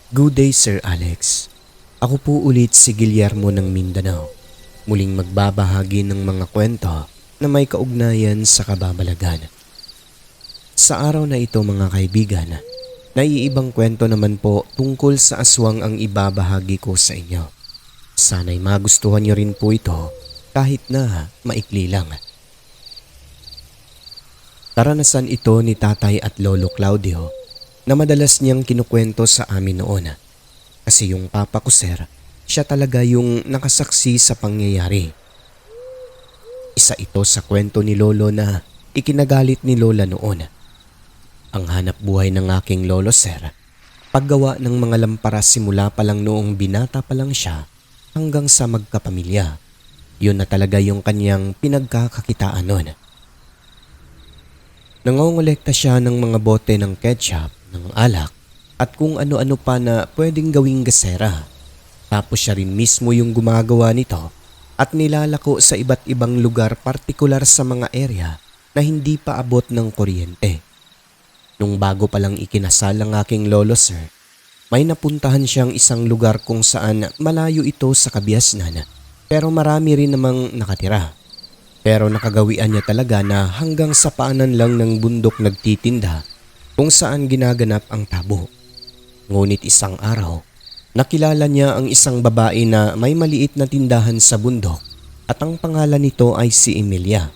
Good day, Sir Alex. Ako po ulit si Guillermo ng Mindanao. Muling magbabahagi ng mga kwento na may kaugnayan sa kababalagan. Sa araw na ito mga kaibigan, naiibang kwento naman po tungkol sa aswang ang ibabahagi ko sa inyo. Sana'y magustuhan niyo rin po ito kahit na maikli lang. Karanasan ito ni Tatay at Lolo Claudio na madalas niyang kinukwento sa amin noon. Kasi yung papa ko, sir, siya talaga yung nakasaksi sa pangyayari. Isa ito sa kwento ni Lolo na ikinagalit ni Lola noon. Ang hanap buhay ng aking lolo, sir, paggawa ng mga lampara simula pa lang noong binata pa lang siya hanggang sa magkapamilya. Yun na talaga yung kanyang pinagkakakitaan noon. Nangongolekta siya ng mga bote ng ketchup, ng alak, at kung ano-ano pa na pwedeng gawing gasera. Tapos siya rin mismo yung gumagawa nito at nilalako sa iba't ibang lugar, partikular sa mga area na hindi pa abot ng kuryente. Nung bago pa lang ikinasal ang aking lolo, sir, may napuntahan siyang isang lugar kung saan malayo ito sa Kabiasnan, pero marami rin namang nakatira. Pero nakagawian niya talaga na hanggang sa paanan lang ng bundok nagtitinda kung saan ginaganap ang tabo. Ngunit isang araw, nakilala niya ang isang babae na may maliit na tindahan sa bundok at ang pangalan nito ay si Emilia.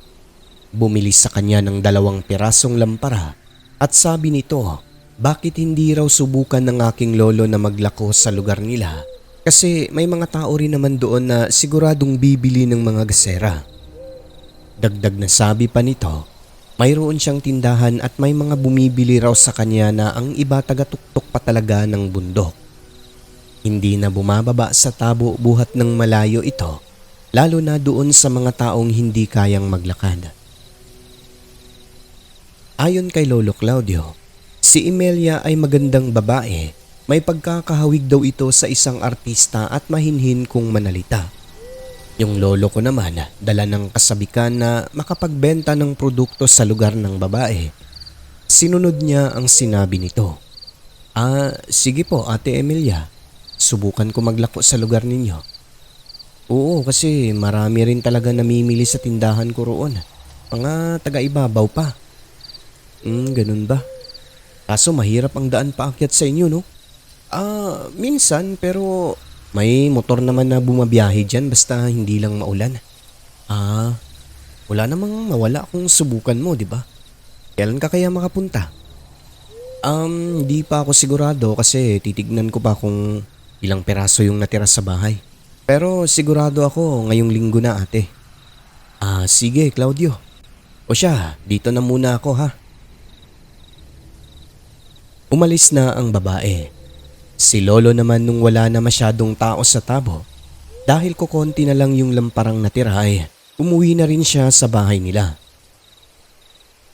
Bumili sa kanya ng 2 pirasong lampara at sabi nito, bakit hindi raw subukan ng aking lolo na maglako sa lugar nila kasi may mga tao rin naman doon na siguradong bibili ng mga gasera. Dagdag na sabi pa nito, mayroon siyang tindahan at may mga bumibili raw sa kanya na ang iba taga-tuktok pa talaga ng bundok. Hindi na bumababa sa tabo buhat ng malayo ito, lalo na doon sa mga taong hindi kayang maglakad. Ayon kay Lolo Claudio, si Emilia ay magandang babae, may pagkakahawig daw ito sa isang artista at mahinhin kung manalita. Yung lolo ko naman dala ng kasabikan na makapagbenta ng produkto sa lugar ng babae. Sinunod niya ang sinabi nito. Sige po Ate Emilia, subukan ko maglako sa lugar ninyo. Oo, kasi marami rin talaga namimili sa tindahan ko roon. Mga taga-ibabaw pa. Ganun ba? Kaso mahirap ang daan paakyat sa inyo, no? Minsan pero may motor naman na bumabiyahe dyan basta hindi lang maulan. Wala namang mawala kung subukan mo, di ba? Kailan ka kaya makapunta? Di pa ako sigurado kasi titignan ko pa kung ilang peraso yung natira sa bahay. Pero sigurado ako ngayong linggo na, ate. Sige Claudio. O siya, dito na muna ako ha. Umalis na ang babae. Si Lolo naman nung wala na masyadong tao sa tabo, dahil kukonti na lang yung lamparang natira ay umuwi na rin siya sa bahay nila.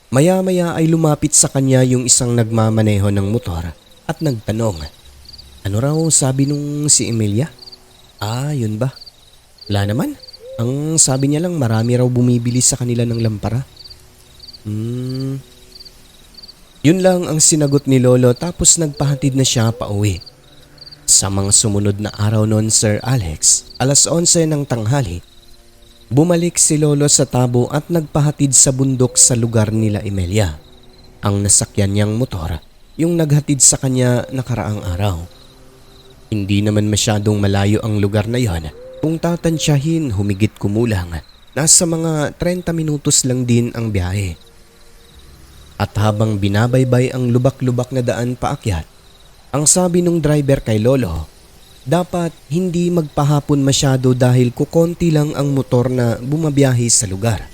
Maya-maya ay lumapit sa kanya yung isang nagmamaneho ng motor at nagtanong, ano raw sabi nung si Emilia? Yun ba? Wala naman. Ang sabi niya lang marami raw bumibili sa kanila ng lampara. Yun lang ang sinagot ni Lolo tapos nagpahatid na siya pauwi. Sa mga sumunod na araw noon, Sir Alex, 11:00 ng tanghali, bumalik si Lolo sa tabo at nagpahatid sa bundok sa lugar nila Emilia. Ang nasakyan niyang motor, yung naghatid sa kanya nakaraang araw. Hindi naman masyadong malayo ang lugar na yon. Kung tatansyahin, humigit kumulang, nasa mga 30 minutos lang din ang biyahe. At habang binabaybay ang lubak-lubak na daan paakyat, ang sabi nung driver kay Lolo, dapat hindi magpahapon masyado dahil kukonti lang ang motor na bumabiyahe sa lugar.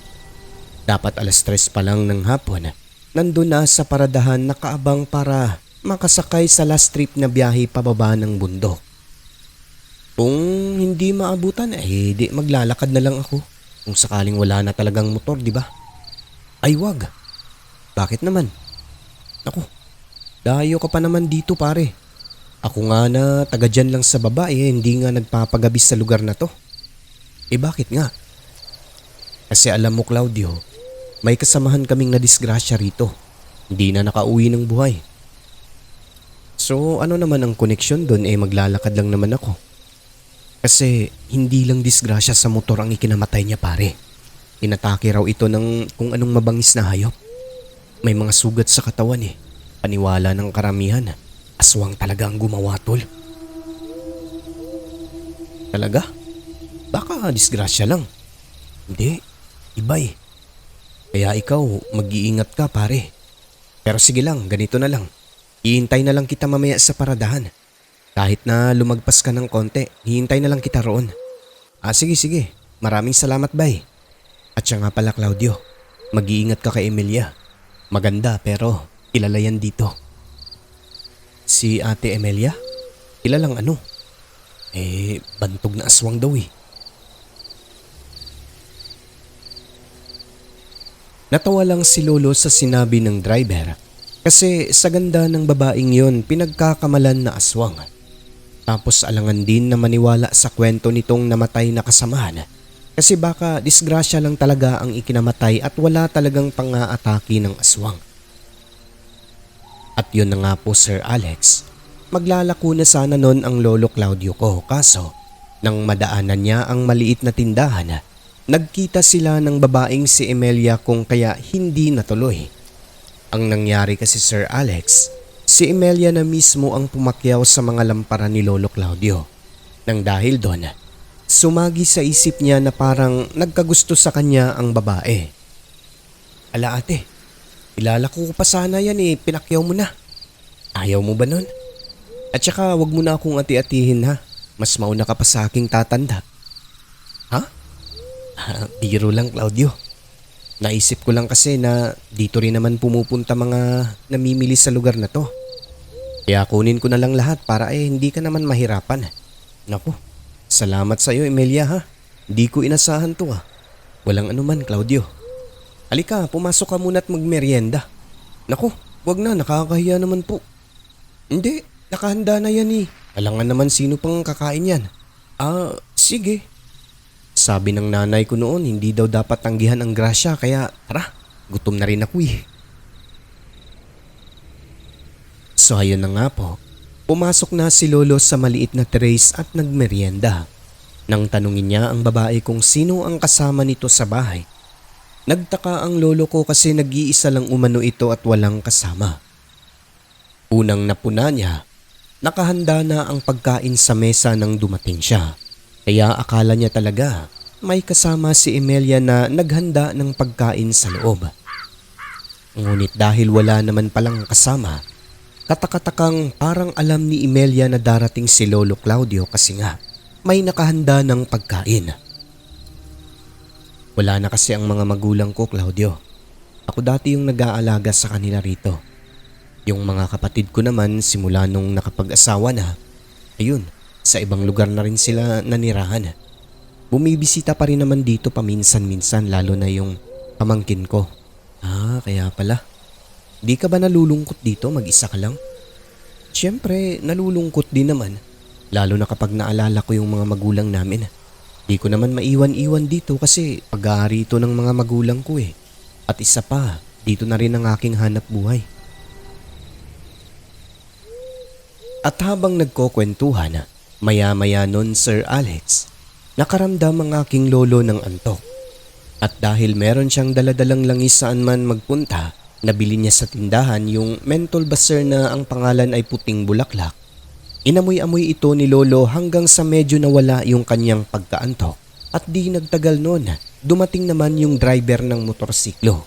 Dapat 3:00 pa lang ng hapon, nandun na sa paradahan nakaabang para makasakay sa last trip na biyahe pababa ng bundok. Kung hindi maabutan di maglalakad na lang ako kung sakaling wala na talagang motor, di ba? Ay wag. Bakit naman? Naku, dayo ka pa naman dito pare. Ako nga na taga dyan lang sa baba hindi nga nagpapagabi sa lugar na to. Bakit nga? Kasi alam mo Claudio, may kasamahan kaming nadisgrasya rito. Hindi na nakauwi ng buhay. So ano naman ang koneksyon doon, maglalakad lang naman ako. Kasi hindi lang disgrasya sa motor ang ikinamatay niya, pare. Inatake raw ito ng kung anong mabangis na hayop. May mga sugat sa katawan eh. Paniwala ng karamihan. Aswang talaga ang gumawa, tol. Talaga? Baka disgrasya lang. Hindi, iba eh. Kaya ikaw, mag-iingat ka, pare. Pero sige lang, ganito na lang. Hihintay na lang kita mamaya sa paradahan. Kahit na lumagpas ka ng konti, hihintay na lang kita roon. Sige. Maraming salamat, bay. At siya nga pala, Claudio. Mag-iingat ka kay Emilia. Maganda pero kilala yan dito. Si Ate Emilia? Kilalang ano? Bantog na aswang daw eh. Natawa lang si Lolo sa sinabi ng driver kasi sa ganda ng babaeng yon pinagkakamalan na aswang. Tapos alangan din na maniwala sa kwento nitong namatay na kasamahan kasi baka disgrasya lang talaga ang ikinamatay at wala talagang pang-aatake ng aswang. At yun na nga po, Sir Alex, maglalako na sana nun ang Lolo Claudio ko kaso nang madaanan niya ang maliit na tindahan, nagkita sila ng babaeng si Emilia kung kaya hindi natuloy. Ang nangyari kasi, Sir Alex, si Emilia na mismo ang pumakyaw sa mga lamparan ni Lolo Claudio. Nang dahil doon, sumagi sa isip niya na parang nagkagusto sa kanya ang babae. Ala ate, ilalako ko pa sana yan pinakyaw mo na. Ayaw mo ba nun? At saka wag mo na akong ati-atihin ha, mas mauna ka pa sa aking tatanda. Ha? Biro lang, Claudio. Naisip ko lang kasi na dito rin naman pumupunta mga namimili sa lugar na to. Kaya kunin ko na lang lahat para hindi ka naman mahirapan. Naku, salamat sa iyo, Emilia ha. Hindi ko inasahan to ha. Walang anuman, Claudio. Halika, pumasok ka muna at magmerienda. Naku, wag na, nakakahiya naman po. Hindi, nakahanda na yan eh. Alangan naman sino pang kakain yan. Sige. Sabi ng nanay ko noon, hindi daw dapat tanggihan ang grasya kaya tara, gutom na rin ako eh. So ayun na nga po, pumasok na si Lolo sa maliit na terrace at nagmerienda. Nang tanungin niya ang babae kung sino ang kasama nito sa bahay, nagtaka ang lolo ko kasi nag-iisa lang umano ito at walang kasama. Unang napuna niya, nakahanda na ang pagkain sa mesa nang dumating siya. Kaya akala niya talaga may kasama si Emilia na naghanda ng pagkain sa loob. Ngunit dahil wala naman palang kasama, katakatakang parang alam ni Emilia na darating si Lolo Claudio kasi nga may nakahanda ng pagkain. Wala na kasi ang mga magulang ko, Claudio. Ako dati yung nag-aalaga sa kanila rito. Yung mga kapatid ko naman simula nung nakapag-asawa na, ayun, sa ibang lugar na rin sila nanirahan. Bumibisita pa rin naman dito paminsan-minsan lalo na yung pamangkin ko. Kaya pala. Di ka ba nalulungkot dito mag-isa ka lang? Siyempre, nalulungkot din naman. Lalo na kapag naalala ko yung mga magulang namin. Di ko naman maiwan-iwan dito kasi pag-aari ito ng mga magulang ko eh. At isa pa, dito na rin ang aking hanap buhay. At habang nagkukwentuhan, maya-maya nun, Sir Alex, nakaramdam ang aking lolo ng antok. At dahil meron siyang daladalang langis saan man magpunta, nabili niya sa tindahan yung menthol baser na ang pangalan ay puting bulaklak. Inamoy-amoy ito ni lolo hanggang sa medyo nawala yung kanyang pagkaantok. At di nagtagal noon, dumating naman yung driver ng motorsiklo.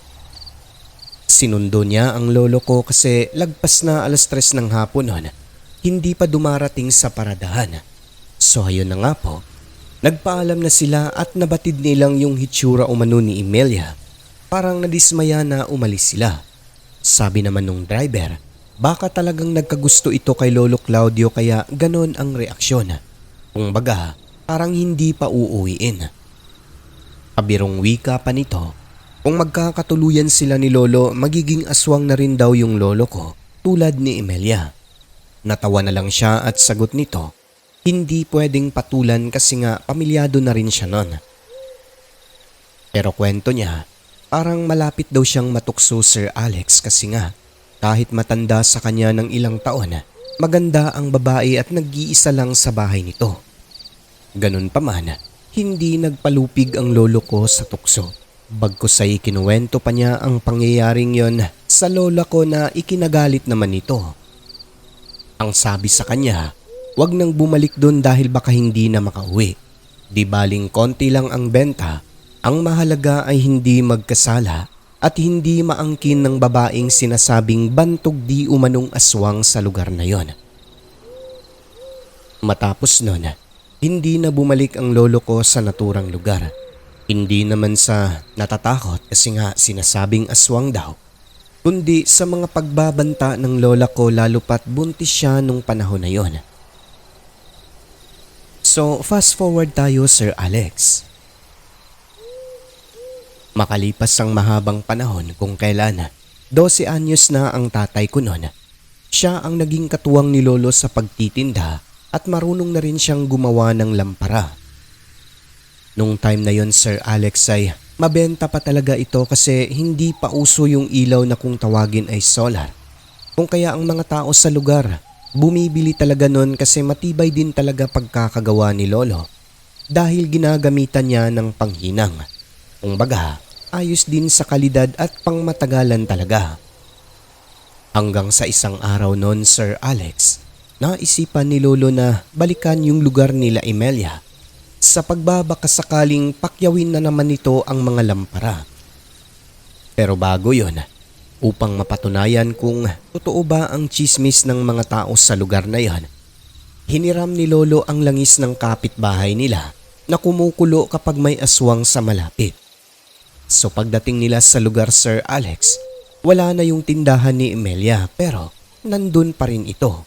Sinundo niya ang lolo ko kasi lagpas na 3:00 ng hapon noon. Hindi pa dumarating sa paradahan. So ayun na nga po, nagpaalam na sila at nabatid nilang yung hitsura umano ni Emilia. Parang nadismaya na umalis sila. Sabi naman nung driver, baka talagang nagkagusto ito kay Lolo Claudio kaya ganon ang reaksyon. Kung baga, parang hindi pa uuwiin. Kabirong wika pa nito, kung magkakatuluyan sila ni Lolo, magiging aswang na rin daw yung lolo ko tulad ni Emilia. Natawa na lang siya at sagot nito, hindi pwedeng patulan kasi nga pamilyado na rin siya nun. Pero kwento niya, parang malapit daw siyang matukso, Sir Alex, kasi nga kahit matanda sa kanya ng ilang taon, maganda ang babae at nag-iisa lang sa bahay nito. Ganun pa man, hindi nagpalupig ang lolo ko sa tukso. Bagkus ay kinuwento pa niya ang pangyayaring yon sa lola ko na ikinagalit naman nito. Ang sabi sa kanya, wag nang bumalik doon dahil baka hindi na makauwi. Di baling konti lang ang benta, ang mahalaga ay hindi magkasala at hindi maangkin ng babaeng sinasabing bantog di umanong aswang sa lugar na yon. Matapos nun, hindi na bumalik ang lolo ko sa naturang lugar. Hindi naman sa natatakot kasi nga sinasabing aswang daw, kundi sa mga pagbabanta ng lola ko lalo pat buntis siya nung panahon na yon. So fast forward tayo, Sir Alex. Makalipas ang mahabang panahon kung kailan 12 anyos na ang tatay ko noon. Siya ang naging katuwang ni lolo sa pagtitinda at marunong na rin siyang gumawa ng lampara. Nung time na yon, Sir Alex, ay mabenta pa talaga ito kasi hindi pa uso yung ilaw na kung tawagin ay solar. Kung kaya ang mga tao sa lugar bumibili talaga nun kasi matibay din talaga pagkakagawa ni lolo dahil ginagamitan niya ng panghinang. Kung baga, ayos din sa kalidad at pangmatagalan talaga. Hanggang sa isang araw nun, Sir Alex, naisipan ni lolo na balikan yung lugar nila Emelia sa pagbabakasakaling pakyawin na naman nito ang mga lampara. Pero bago yon, upang mapatunayan kung totoo ba ang chismis ng mga tao sa lugar na yon, hiniram ni lolo ang langis ng kapitbahay nila na kumukulo kapag may aswang sa malapit. So pagdating nila sa lugar, Sir Alex, wala na yung tindahan ni Emelia pero nandun pa rin ito.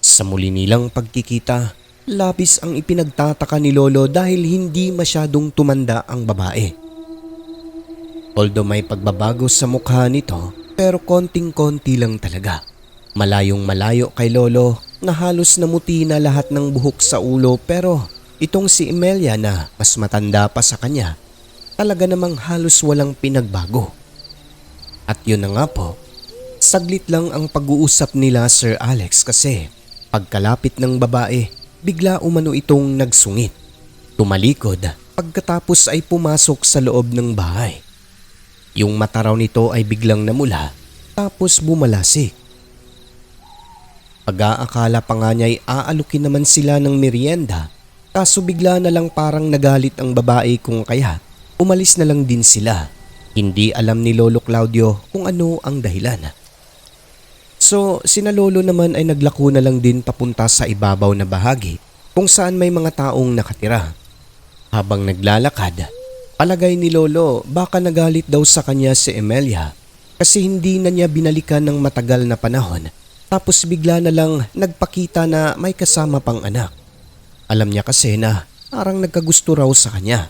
Sa muli nilang pagkikita, labis ang ipinagtataka ni lolo dahil hindi masyadong tumanda ang babae. Although may pagbabago sa mukha nito pero konting-konti lang talaga. Malayong malayo kay lolo na halos namuti na lahat ng buhok sa ulo pero itong si Emelia na mas matanda pa sa kanya, talaga namang halos walang pinagbago. At yun na nga po, saglit lang ang pag-uusap nila, Sir Alex, kasi pagkalapit ng babae, bigla umano itong nagsungit. Tumalikod pagkatapos ay pumasok sa loob ng bahay. Yung mata raw nito ay biglang namula tapos bumalasik. Pag-aakala pa nga niya ay aalukin naman sila ng merienda, kaso bigla na lang parang nagalit ang babae kung kaya umalis na lang din sila. Hindi alam ni Lolo Claudio kung ano ang dahilan. So sina lolo naman ay naglako na lang din papunta sa ibabaw na bahagi kung saan may mga taong nakatira. Habang naglalakad, palagay ni lolo baka nagalit daw sa kanya si Emelia kasi hindi na niya binalikan ng matagal na panahon tapos bigla na lang nagpakita na may kasama pang anak. Alam niya kasi na parang nagkagusto raw sa kanya.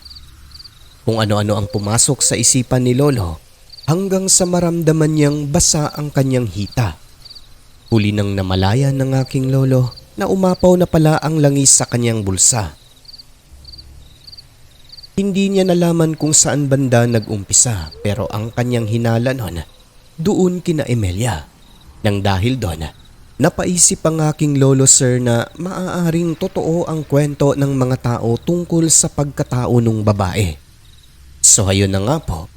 Kung ano-ano ang pumasok sa isipan ni lolo hanggang sa maramdaman niyang basa ang kanyang hita. Huli nang namalaya ng aking lolo na umapaw na pala ang langis sa kanyang bulsa. Hindi niya nalaman kung saan banda nag-umpisa pero ang kanyang hinala nun doon kina Emelia. Nang dahil doon, napaisip ang aking lolo, sir, na maaaring totoo ang kwento ng mga tao tungkol sa pagkatao ng babae. So ayun na nga po,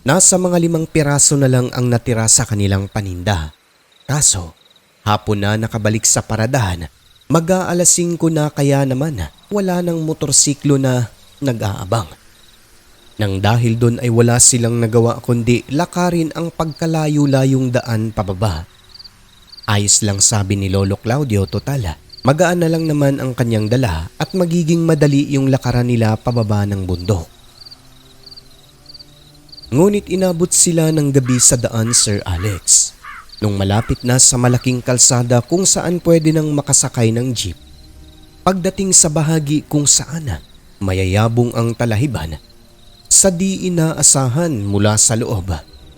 nasa mga 5 piraso na lang ang natira sa kanilang paninda. Kaso, hapon na nakabalik sa paradahan, mag-aalas 5 na kaya naman wala ng motorsiklo na nag-aabang. Nang dahil doon ay wala silang nagawa kundi lakarin ang pagkalayo-layong daan pababa. Ayos lang, sabi ni Lolo Claudio, total magaan na lang naman ang kanyang dala at magiging madali yung lakaran nila pababa ng bundok. Ngunit inabot sila ng gabi sa daan, Sir Alex. Nung malapit na sa malaking kalsada kung saan pwede nang makasakay ng jeep. Pagdating sa bahagi kung saan mayayabong ang talahiban, sa di inaasahan mula sa loob,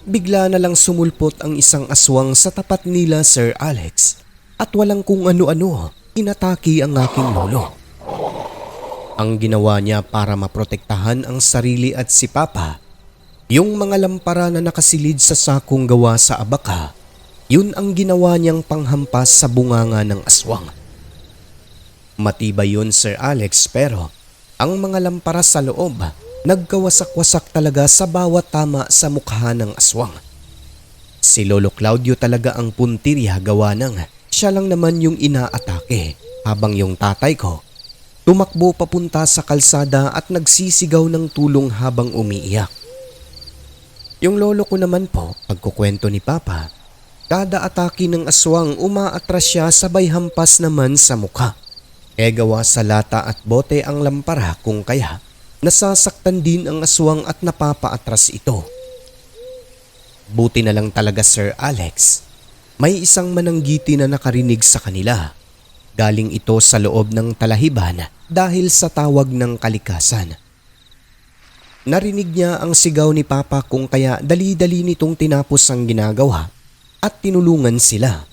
bigla na lang sumulpot ang isang aswang sa tapat nila, Sir Alex, at walang kung ano-ano, inatake ang aking lolo. Ang ginawa niya para maprotektahan ang sarili at si Papa, yung mga lampara na nakasilid sa sakong gawa sa abaka, Yun ang ginawa niyang panghampas sa bunganga ng aswang. Matibay yun, Sir Alex, pero ang mga lampara sa loob nagkawasak-wasak talaga sa bawat tama sa mukha ng aswang. Si Lolo Claudio talaga ang puntirya gawa ng siya lang naman yung inaatake habang yung tatay ko tumakbo papunta sa kalsada at nagsisigaw ng tulong habang umiiyak. Yung lolo ko naman po, pagkukwento ni Papa, kada atake ng aswang umaatras siya sabay hampas naman sa mukha. Gawa sa lata at bote ang lampara kung kaya nasasaktan din ang aswang at napapaatras ito. Buti na lang talaga, Sir Alex, may isang mananggiti na nakarinig sa kanila. Galing ito sa loob ng talahiban dahil sa tawag ng kalikasan. Narinig niya ang sigaw ni Papa kung kaya dali-dali nitong tinapos ang ginagawa at tinulungan sila.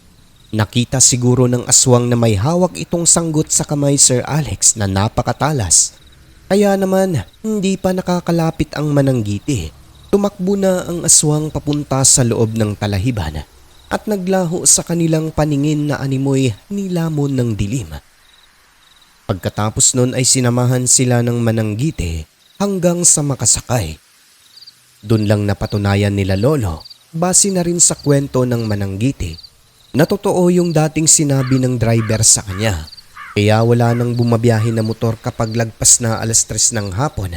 Nakita siguro ng aswang na may hawak itong sanggot sa kamay, Sir Alex, na napakatalas. Kaya naman hindi pa nakakalapit ang mananggiti. Tumakbo na ang aswang papunta sa loob ng talahiban at naglaho sa kanilang paningin na animoy nilamon ng dilim. Pagkatapos nun ay sinamahan sila ng mananggiti hanggang sa makasakay. Doon lang napatunayan nila Lolo, base na rin sa kwento ng mananggiti, na totoo yung dating sinabi ng driver sa kanya. Kaya wala nang bumabiyahe na motor kapag lagpas na 3:00 ng hapon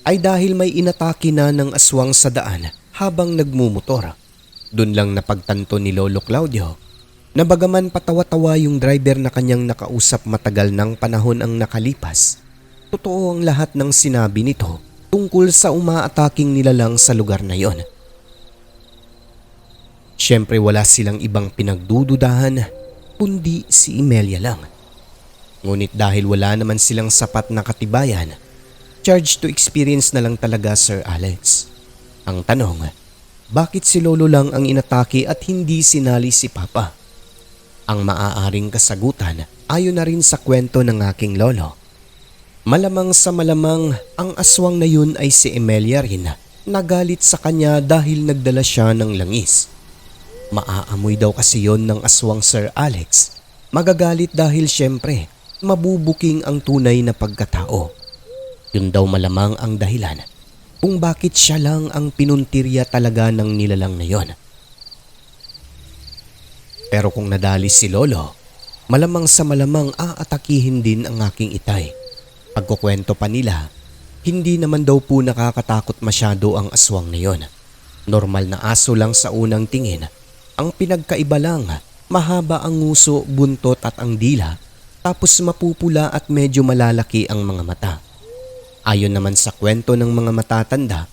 ay dahil may inatake na ng aswang sa daan habang nagmumotor. Doon lang napagtanto ni Lolo Claudio na bagaman patawa-tawa yung driver na kanyang nakausap matagal ng panahon ang nakalipas, totoo ang lahat ng sinabi nito tungkol sa umaataking nilalang sa lugar na yon. Siyempre wala silang ibang pinagdududahan kundi si Imelya lang. Ngunit dahil wala naman silang sapat na katibayan, charge to experience na lang talaga, Sir Alex. Ang tanong, bakit si Lolo lang ang inatake at hindi sinali si Papa? Ang maaaring kasagutan ayon na rin sa kwento ng aking lolo. Malamang sa malamang ang aswang na yun ay si Imelya rin, nagalit sa kanya dahil nagdala siya ng langis. Maaamoy daw kasi yon ng aswang, Sir Alex. Magagalit dahil syempre mabubuking ang tunay na pagkatao. Yun daw malamang ang dahilan kung bakit siya lang ang pinuntirya talaga ng nilalang na yon. Pero kung nadali si Lolo, malamang sa malamang aatakihin din ang aking itay. Pagkukwento pa nila, hindi naman daw po nakakatakot masyado ang aswang na yon. Normal na aso lang sa unang tingin. Ang pinagkaiba lang, mahaba ang nguso, buntot at ang dila, tapos mapupula at medyo malalaki ang mga mata. Ayon naman sa kwento ng mga matatanda,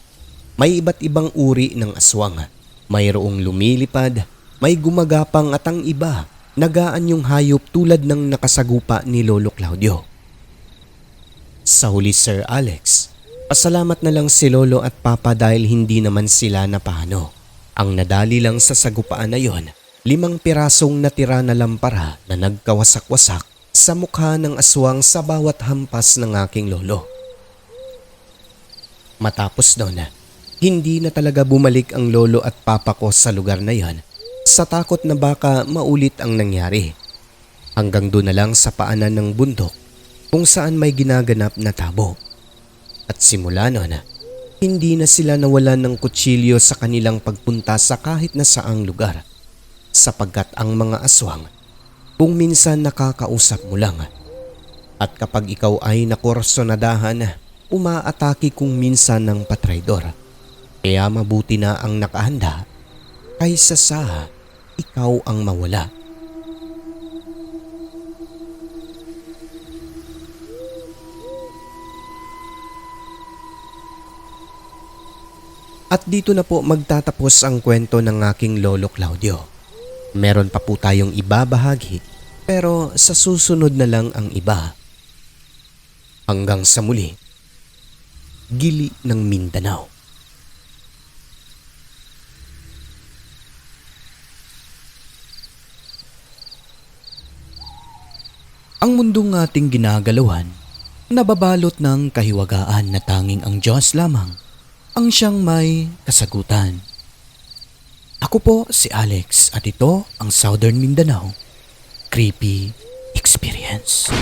may iba't ibang uri ng aswang. Mayroong lumilipad, may gumagapang at ang iba, nagaan yung hayop tulad ng nakasagupa ni Lolo Claudio. Sa huli, Sir Alex, pasalamat na lang si Lolo at Papa dahil hindi naman sila napano. Ang nadali lang sa sagupaan na yon, 5 pirasong natira na lampara na nagkawasak-wasak sa mukha ng aswang sa bawat hampas ng aking lolo. Matapos doon, hindi na talaga bumalik ang lolo at papa ko sa lugar na yon sa takot na baka maulit ang nangyari. Hanggang doon na lang sa paanan ng bundok kung saan may ginaganap na tabo. At simula noon, hindi na sila nawalan ng kutsilyo sa kanilang pagpunta sa kahit na saang lugar, sapagkat ang mga aswang kung minsan nakakausap mo lang. At kapag ikaw ay nakorsonadahan, umaatake kung minsan ng patraydor. Kaya mabuti na ang nakahanda kaysa sa ikaw ang mawala. At dito na po magtatapos ang kwento ng aking Lolo Claudio. Meron pa po tayong ibabahagi pero sa susunod na lang ang iba. Hanggang sa muli, Gili ng Mindanao. Ang mundong ating ginagalawan, nababalot ng kahiwagaan na tanging ang Diyos lamang ang siyang may kasagutan. Ako po si Alex at ito ang Southern Mindanao Creepy Experience.